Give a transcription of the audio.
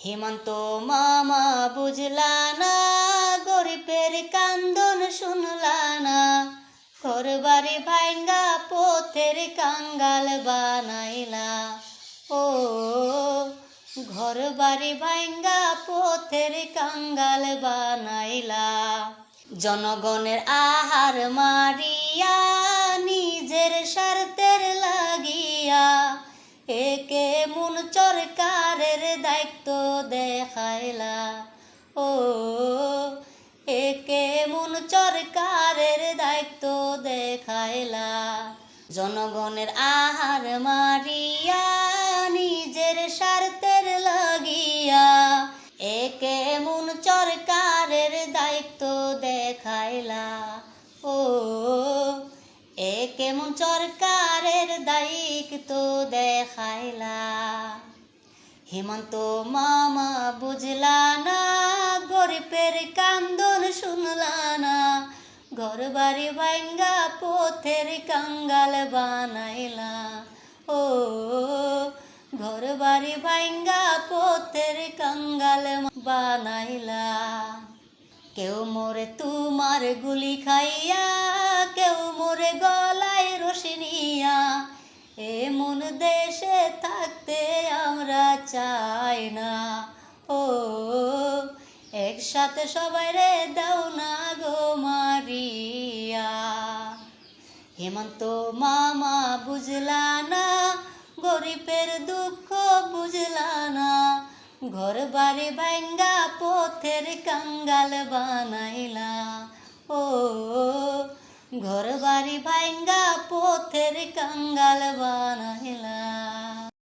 হেমন্ত মামা বুঝলা না, গরিবের কান্দন শুনলা না, ঘর বাড়ি ভাঙ্গা পথের কাঙ্গাল বানাইলা। ও ঘর বাড়ি ভাঙ্গা পথের কাঙ্গাল বানাইলা। জনগণের আহার মারিয়া, নিজের স্বার্থের লাগিয়া, একে মন সরকারের দায়িত্ব দেখাইলা। ও একে মন সরকারের দায়িত্ব দেখাইলা। জনগণের আহার মারিয়া, নিজের স্বার্থের লাগিয়া, একে মন সরকারের দায়িত্ব দেখাইলা। ও একে মন সরকারের দায়িত্ব দেখাইলা। হেমন্ত মামা বুঝলা না, গরিবের কান্দন শুনলা না, ঘর বাড়ি ভাঙ্গা পথের কাঙ্গাল বানাইলা। ও ঘর বাড়ি ভাঙ্গা পথের কাঙ্গাল বানাইলা। কেউ মোরে তোমার গুলি খাইয়া, কেউ মোরে গলায় রশি নিয়া, এমন দেশে থাকতে আমরা চাই না। ও একসাথে সবাই রে দাও না গো মারিয়া। হেমন্ত মামা বুঝলা না, গরিবের দুঃখ বুঝলা না, ঘর বাড়ি ভাঙ্গা পথের কাঙ্গাল বানাইলা। ও ঘর বাড়ি ভাঙ্গা পথের কাঙ্গাল বানাইলা।